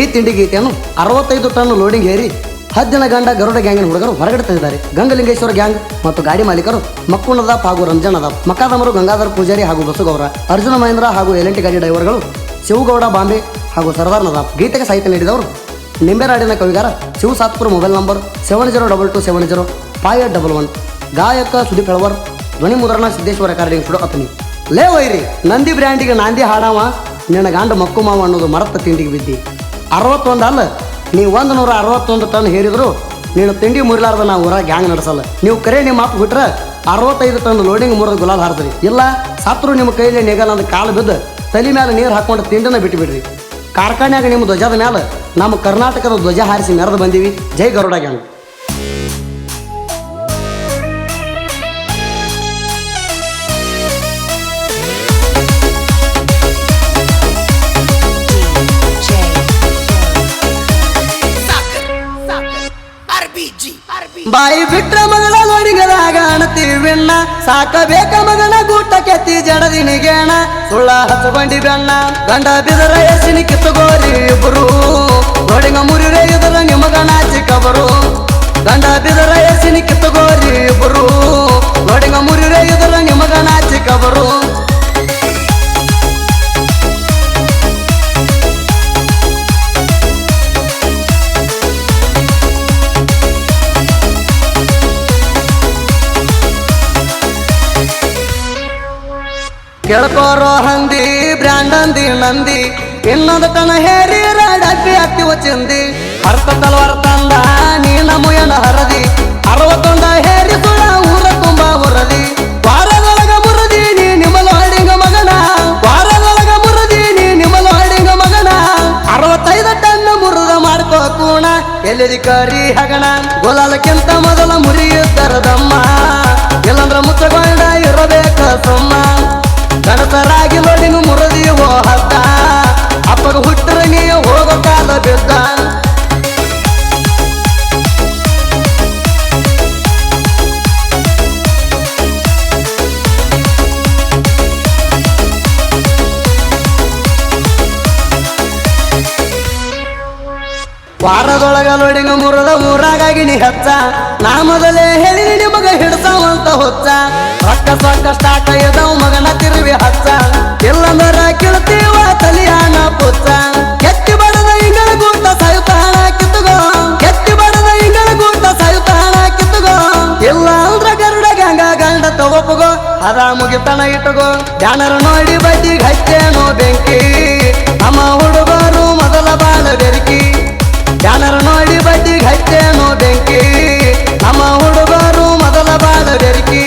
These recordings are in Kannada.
ಈ ತಿಂಡಿ ಗೀತೆಯನ್ನು 65 ಟನ್ ಲೋಡಿಂಗ್ ಏರಿ 10 ದಿನ ಗಂಡ ಗರುಡ ಗ್ಯಾಂಗಿನ ಹುಡುಗರು ಹೊರಗಡೆ ತಂದಿದ್ದಾರೆ. ಗಂಗಲಿಂಗೇಶ್ವರ ಗ್ಯಾಂಗ್ ಮತ್ತು ಗಾಡಿ ಮಾಲೀಕರು ಮಕ್ಕುಣದಾಪ್ ಹಾಗೂ ರಂಜನ್ ಅದಾಪ್, ಮಕಾದಮರು ಗಂಗಾಧರ್ ಪೂಜಾರಿ ಹಾಗೂ ಬಸುಗೌರ, ಅರ್ಜುನ ಮಹೇಂದ್ರ ಹಾಗೂ ಎಲ್&ಟಿ ಗಾಡಿ ಡ್ರೈವರ್ಗಳು ಶಿವಗೌಡ ಬಾಂಬೆ ಹಾಗೂ ಸರ್ದಾರ್ ನದಾಪ್. ಗೀತೆಗೆ ಸಾಹಿತ್ಯ ನೀಡಿದವರು ನಿಂಬೆರಾಡಿನ ಕವಿಗಾರ ಶಿವ ಸಾತ್ಪುರ್. Mobile number 7022705811. ಗಾಯಕ ಸುದೀಪ್ ಹೆಳವರ್. ಧ್ವನಿ ಮುದ್ರಣ ಸಿದ್ದೇಶ್ವರ ರೆಕಾರ್ಡಿಂಗ್ ಸ್ಟುಡಿಯೋ ಅತನಿ. ಲೇ ವೈರಿ ನಂದಿ ಬ್ರ್ಯಾಂಡಿಗೆ ನಾಂದಿ ಹಾಡಾವ ನಿನ್ನ ಗಾಂಡ ಮಕ್ಕು ಮಾವ ಅನ್ನೋದು ಮರತ್ತ ತಿಂಡಿಗೆ ಬಿದ್ದಿ. 61 ಅಲ್ಲ, ನೀವು 161 ಟನ್ ಹೇರಿದ್ರು ನೀನು ತಿಂಡಿ ಮುರಿಲಾರ್ದ ನಾವು ಊರಾಗ ಗ್ಯಾಂಗ್ ನಡೆಸಲ್ಲ. ನೀವು ಕರೆ ನಿಮ್ಮ ಮಾತು ಬಿಟ್ರೆ 65 ಟನ್ ಲೋಡಿಂಗ್ ಮುರಿದು ಗುಲಾಲ್ ಹಾರಿದ್ರಿ. ಇಲ್ಲ ಸಾತ್ರು ನಿಮ್ಮ ಕೈಲಿ ನೆಗಲ್ ಅಂದ ಕಾಲು ಬಿದ್ದು ತಲೆ ಮೇಲೆ ನೀರು ಹಾಕೊಂಡು ತಿಂಡಿನ ಬಿಟ್ಟು ಬಿಡ್ರಿ. ಕಾರ್ಖಾನ್ಯಾಗ ನಿಮ್ಮ ಧ್ವಜದ ಮೇಲೆ ನಮ್ಮ ಕರ್ನಾಟಕದ ಧ್ವಜ ಹಾರಿಸಿ ಮೆರೆದು ಬಂದೀವಿ. ಜೈ ಗರುಡ ಗ್ಯಾಂಗ್. ಬಾಯಿ ಬಿಟ್ರ ಮಗಳ ಲೋಡಿಂಗದಾಗ ಅಣತೀವಿಣ್ಣ, ಸಾಕಬೇಕ ಮಗನ ಗೂಟ ಕೆತ್ತಿ ಜಡದಿನಿಗೇಣ. ಸುಳ್ಳ ಹಸಬಂಡಿ ಬೆಣ್ಣ ಗಂಡ ಬಿದರ ಎಸಿನಿ ಕಿತ್ತಗೋರಿ ಇಬ್ಬರು, ಲೋಡಿಂಗ ಮುರಿರೆ ಇದರ ನಿಮಗನ ಚಿಕ್ಕಬರು. ಗಂಡ ಬಿದರ ಎಸಿನಿ ಕಿತ್ತಗೋರಿ ಇಬ್ಬರು, ಲೋಡಿಂಗ ಮುರಿರೆ ಇದರ ನಿಮಗನ ಚಿಕ್ಕಬರು. ಕೇಳ್ಕೋರೋ ಹಂದಿ ಬ್ರ್ಯಾಂಡ್ ಅಂದಿ ನಂದಿ, ಇನ್ನೊಂದು ತನ ಹೇರಿ ಡಬ್ಬಿ ಹತ್ತಿ ಚಿಂದಿ. ಅರ್ಥ ತಲವಾರ ತಂದ ನೀನ ಮುಯನ ಹರದಿ, 61 ಹೇರಿ ಸುಳ ಊರ ತುಂಬ ಮುರದಿ. ವಾರದೊಳಗ ಮುರದಿ ನೀ ನಿಮ್ಮಲ ಹಡಿಂಗ ಮಗನ, ವಾರದೊಳಗ ಮುರದಿ ನೀ ನಿಮ್ಮಲ ಹಡಿಂಗ ಮಗನ. 65 ಟನ್ ಮುರಿದ ಮಾಡ್ಕೋ ಕೂಣ, ಎಲ್ಲಿದಿ ಕರಿ ಹಗಣ. ಗೊಲಾಲಕ್ಕಿಂತ ಮೊದಲ ಮುರಿಯುತ್ತರದಮ್ಮ, ಇಲ್ಲಂದ್ರ ಮುಚ್ಚಗೊಂಡ ಇರಬೇಕ ಸುಮ್ಮ. ಗಣಸರಾಗಿ ಲೋಡಿಂಗ್ ಮುರದಿವೋ ಹದ್ದ, ಅಪ್ಪಗ ಹುಟ್ಟರ ನೀ ಹೋಗೋ ಕಾಲ ಬಿದ್ದ. ವಾರದೊಳಗ ಲೋಡಿಂಗ ಮುರದ ಊರಾಗಾಗಿ ನೀ ಹಚ್ಚ, ನಾ ಮೊದಲೇ ಹೇಳಿ ನಿಮಗ ಹಿಡ್ಸಾವಂತ ಹೊಚ್ಚ. ರೊಕ್ಕ ಸೊಕ್ಕ ಸ್ಟಾಕ ಇದ್ದವು ಮಗನ ತಿರುವಿ ಹಚ್ಚ, ಇಲ್ಲಂದರ ಕಿಳ್ತೀವ ತಲಿಯಾನ ಪುಚ್ಚ. ಕೆತ್ತಿ ಬಡದ ಇಂಗಳ ಗೂಟ ಸಾಯುತ್ತಾನ ಕಿತ್ತುಗೋ, ಕೆತ್ತಿ ಬಡದ ಇಂಗಳ ಗೂಟ ಸಾಯುತ್ತಾನ ಕಿತ್ತುಗೋ. ಇಲ್ಲ ಅಂದ್ರ ಗರುಡ ಗ್ಯಾಂಗ ಗಂಡ ತಗೋಪುಗೋ, ಅದ ಮುಗಿತನ ಇಟ್ಟುಗೋ. ಜಾನರ ನೋಡಿ ಬಡ್ಡಿಗೆ ಹಚ್ಚೇನೋ ಬೆಂಕಿ, ನಮ್ಮ ಹುಡುಗರು ಮೊದಲ ಬಾಳ ಬೆರಕಿ. ಜಾನರ ನೋಡಿ ಬಡ್ಡಿಗೆ ಹಚ್ಚೇನೋ ಬೆಂಕಿ, ನಮ್ಮ ಹುಡುಗರು ಮೊದಲ ಬಾಳ ಬೆರಕಿ.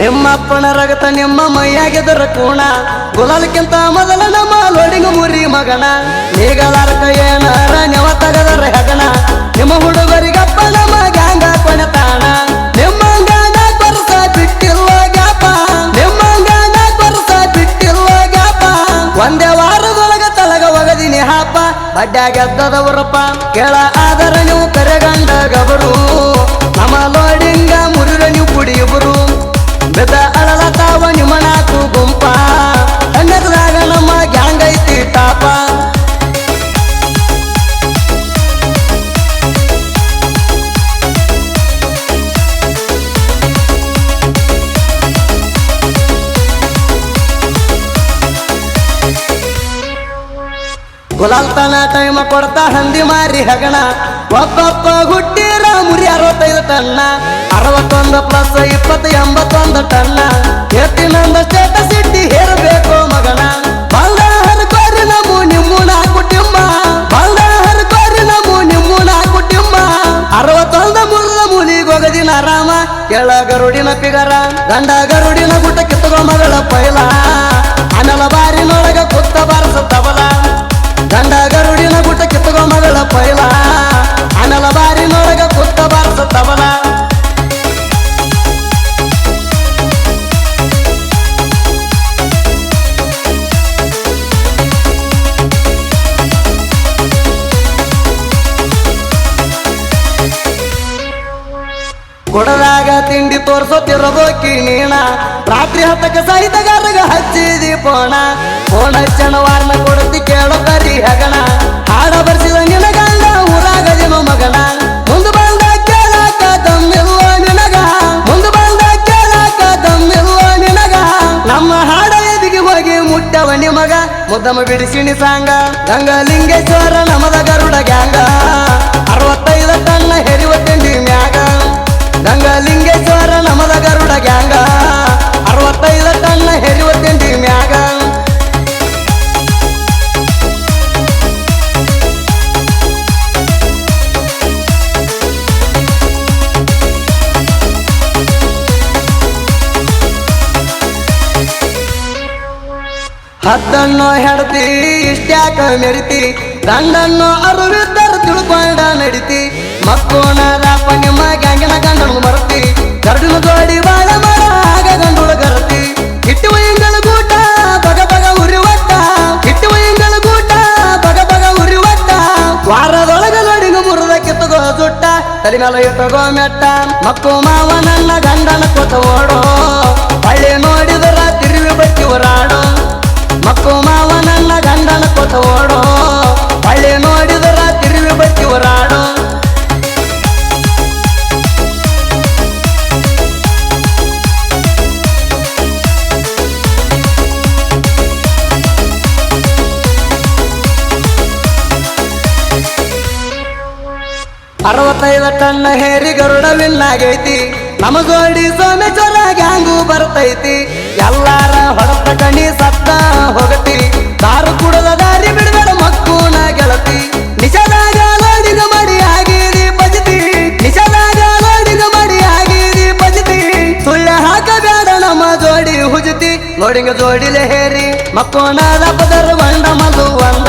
ನಿಮ್ಮಪ್ಪನ ರಗತ ನಿಮ್ಮ ಮೈಯಾಗಿದ್ದರ ಕೂಣ, ಗುಲಾಲಕ್ಕಿಂತ ಮೊದಲ ನಮ್ಮ ಲೋಡಿಂಗ್ ಮುರಿ ಮಗನ. ನೀಗಲಾರಕ ಏನಾರ ನೆವ ತಗದರ ಹೆಗಣ, ನಿಮ್ಮ ಹುಡುಗರಿಗಪ್ಪ ನಮ್ಮ ಗ್ಯಾಂಗ ಕೊನೆತಾಣ. ನಿಮ್ಮ ಗಾಂಡ ಕೊರಸ ಬಿಟ್ಟಿಲ್ಲ ಗ್ಯಾಪ, ನಿಮ್ಮ ಗಾಂಡ ಕೊರಸ ಬಿಟ್ಟಿಲ್ಲ ಗ್ಯಾಪ. ಒಂದೇ ವಾರದೊಳಗ ತಳಗ ಒಗದಿನಿ ಹಾಪ, ಬಡ್ಡ್ಯಾಗೆದ್ದದವರಪ್ಪ ಕೇಳ ಆದರ ನೀವು ಕರೆಗಂಡ ಗಬರು. ನಮ್ಮ ಲೋಡಿಂಗ ಮುರಿರ ನೀವು ಕುಡಿಯುಬರು, ಬೆದ ಅಳಲತಾವ ನಿಮ್ಮ ನಾಲ್ಕು ಗುಂಪ. ಅನ್ನದಾಗ ನಮ್ಮ ಗ್ಯಾಂಗ್ ಐತಿ ಟಾಪ. ಗುಲಾಲ್ತನ ಟೈಮ ಕೊಡ್ತಾ ಹಂದಿ ಮಾರಿ ಹಗಣ, ಒಬ್ಬೊಬ್ಬ ಹುಟ್ಟಿರ ಮುರಿ 65 ಟನ್ನ. 61 ಪ್ಲಸ್ 20 81 ಟನ್ನ, ಎತ್ತಿನಂದ ಸ್ಟೇಟಸ್ ಇಟ್ಟಿ ಹೇರಬೇಕು ಮಗನ. ಬಂದ ಹರ್ಕೋರಿ ನಮು ನಿಮ್ಮುನ ಕುಟುಂಬ, ಬಂದ ಹರ್ಕೋರಿ ನಮು ನಿಮ್ಮುನ ಕುಟುಂಬ. 61 ಮುರಿದ ಮೂಲಿಗೋಗದಿನ ಆರಾಮ, ಕೆಳ ಗರುಡಿನ ಪಿಗರ. ಗಂಡ ಗರುಡಿನ ಗುಟ ಕಿತ್ತಗೋ ಮಗಳ ಪೈಲ, ಆಮೇಲ ಬಾರಿನೊಳಗ ಕುತ್ತ ಬಾರಸ ತಬಲ. ಗಂಡ ಗರುಡಿನ ಗುಟ ಕಿತ್ತಗೋ ಮಗಳ ಪೈಲ, ಆಮೇಲ ಬಾರಿನೊಳಗ ಕುತ್ತ ಬಾರಸ ತಬಲ. ಕೊಡದಾಗ ತಿಂಡಿ ತೋರ್ಸೋತಿರೋದೋಕಿ ನೀಣ ರಾತ್ರಿ ಹತ್ತಕ್ಕೆ ಸಹಿತಗಾರಗ ಹಚ್ಚಿದಿ ಪೋಣ ಫೋನ್ ಹಚ್ಚಣ ವಾರ್ನ ಕೊಡತಿ ಕೇಳೋ ಕರಿ ಹಗಣ ಹಾಡ ಬರ್ಸಿದ ನಿನ ಗಂಡ ಊರಾಗದಿನ ಮಗನ ಮುಂದೆ ಬಂದ ಕೇಳಾಕ ದಮ್ಮಿಲ್ವ ನಿನಗ ಮುಂದೆ ಬಂದ ಕೇಳಾಕ ದಮ್ಮಿಲ್ವ ನಿನಗ ನಮ್ಮ ಹಾಡ ಎದಿಗೆ ಹೋಗಿ ಮುಟ್ಟವ ನಿಮಗ ಮುದ್ದಮ ಬಿಡಿಸಿಣಿ ಸಾಂಗ ಗಂಗಲಿಂಗೇಶ್ವರ ನಮದ ಗರುಡ ಗ್ಯಾಂಗ 65 ಟನ್ನ ಹೆರಿವ ತಿಂಡಿ ಮ್ಯಾಗ ಗಂಗಲಿಂಗೇಶ್ವರ ನಮದ ಗರುಡ ಗ್ಯಾಂಗ 65 ಟನ್ನ ಹೆರಿವ ತಿಂಡಿ ಮ್ಯಾಗ ಹದ್ದನ್ನು ಹೆಡ್ತಿ ಇಷ್ಟ್ಯಾಕ ಮೆರಿತಿ ಗಂಡನ್ನು ಅರುವಿದ್ದರು ತಿಳ್ಕೊಂಡ ನಡಿತಿ ಮಕ್ಕೋಣರಪ್ಪ ನಿಮ್ಮ ಗ್ಯಾಂಗಿನ ಗಂಡನು ಮರತಿ ಗರ್ಡಿನ ಜೋಡಿ ಬಾಳ ಮರ ಆಗ ಗಂಡುಳ ಗರತಿ ಇಟ್ಟುವ ಇಂಗಳ ಗೂಟ ಬಗ ಬಗ ಉರಿ ಒಟ್ಟ ಇಟ್ಟುವ ಇಂಗಳ ಗೂಟ ಬಗ ಬಗ ಉರಿ ಒಟ್ಟ ವಾರದೊಳಗ ನೋಡಿಗ ಮುರದ ಕಿತ್ತಗೋ ಜುಟ್ಟ ತಲೆ ಮೇಲೆ ಇಟ್ಟಗೋ ಮೆಟ್ಟ ಮಕ್ಕೋ ಮಾವ ನನ್ನ ಗಂಡನ ಕೊತ ಓಡೋ ಹಳ್ಳಿ ನೋಡಿದರ ತಿರುವಿ ಬಚ್ಚಿ ಹೊರಾಡೋ ಮಕ್ಕೋ ಮಾವ ನನ್ನ ಗಂಡನ ಕೊತ ಓಡೋ ಹಳ್ಳಿ ನೋಡಿದರ ತಿರುವಿ ಬಚ್ಚಿ ಹೊರಾಡೋ ಅರವತ್ತೈದು ಟನ್ನ ಹೇರಿ ಗರುಡ ವಿನ್ನಾಗೈತಿ ನಮ್ಮ ಜೋಡಿ ಸೋಮೇಶ್ವರ ಗ್ಯಾಂಗು ಬರ್ತೈತಿ ಎಲ್ಲಾರ ಹೊರತ ಕಣಿ ಸತ್ತ ಹೋಗತಿ ದಾರು ಕುಡದ ದಾರಿ ಬಿಡಬೇಡ ಮಕ್ಕೂನ ಗೆಳತಿ ನಿಜದಾಗ ಲೋಡಿಗ ಮಡಿ ಆಗಿರಿ ಬಜತಿ ನಿಜದಾಗ ಲೋಡಿಗ ಮಡಿ ಆಗಿರಿ ಬಜತಿ ಸುಳ್ಳ ಹಾಕಬೇಡ ನಮ್ಮ ಜೋಡಿ ಹುಜತಿ ಲೋಡಿಂಗ ಜೋಡಿಲೆ ಹೇರಿ ಮಕ್ಕೂನ ಪದರ ಬಂಡ ಮದು ಒಂದ